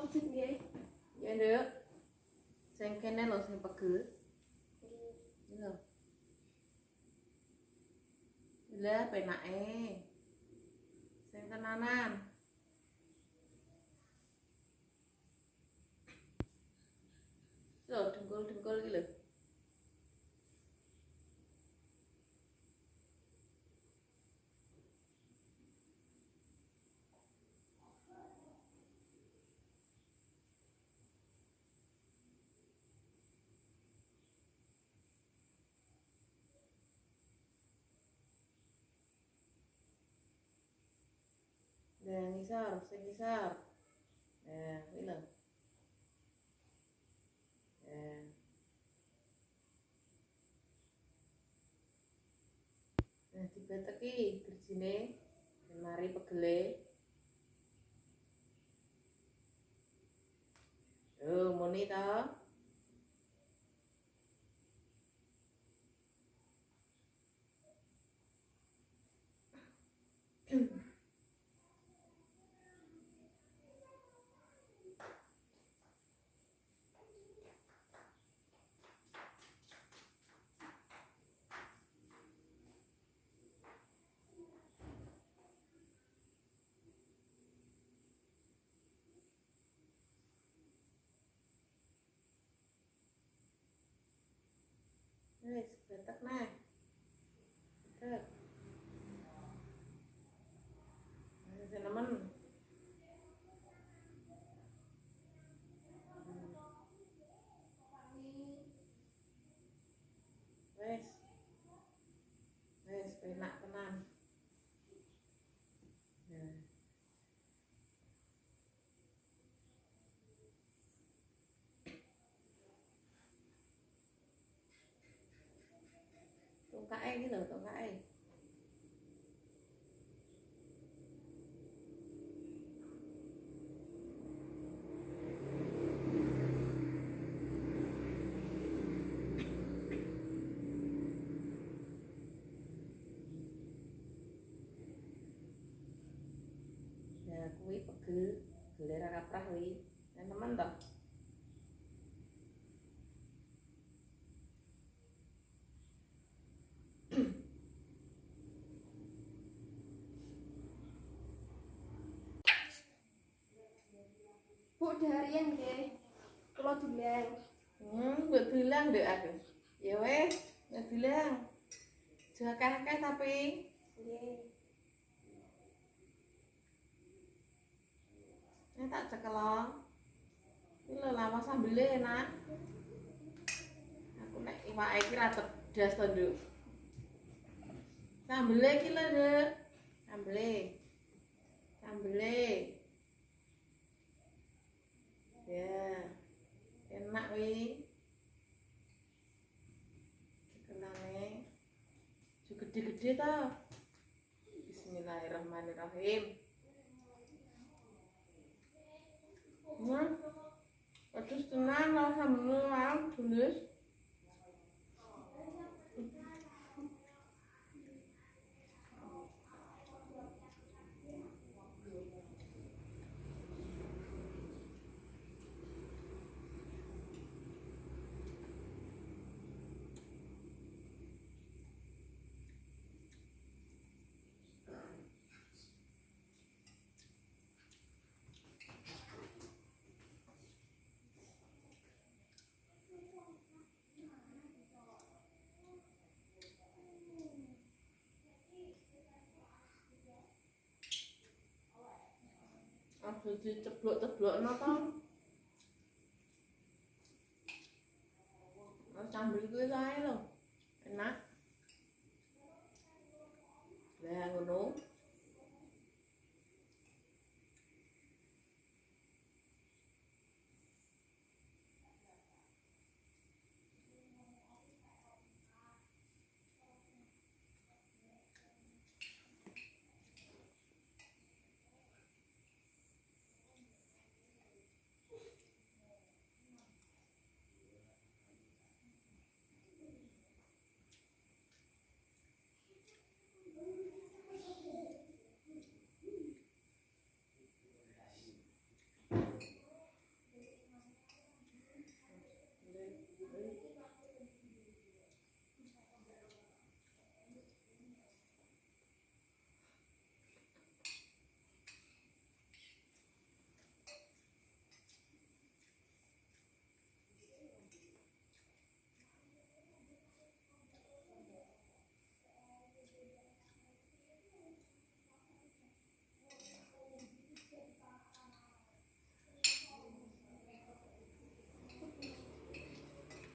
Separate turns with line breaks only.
maksud nggih.
Ya nduk. Sing kene lho sing pegel. Iki lho. Lah penake. Sing tenanan. Lho dengkul-dengkul iki lho. Nah, ngisor, sing ngisor. Nah, iki lho. Nah. Nah, dibeteki drijine mari pegele. Oh, muni ta? Wis, betek nah. Betek. Wis nemen. Wis. Wis penak tenan. Nah. Tungkake iki lho, tungkake. Ya kuwi pegel, gele ra kaprah kuwi. Nemen to.
Bu daharian nggih. Kula dulang.
Mbok bilang ndek aku. Ya wis, mbok bilang. Jakah-akeh tapi
Nggih.
tak cekelong. Iki lho lawas sambele enak. Aku nek iwake iki ra tedas to, Nduk. Sambele iki lho, Nduk. Sambele. Sambele. Ya. Enak kuwi. Cekelane. Juga gede-gede to. Bismillahirrahmanirrahim. Terus tenan lah sambel lah tulis. Aduh diceblok-ceblokno to. Sambel kuwi wae lho. Enak. Lah ngono.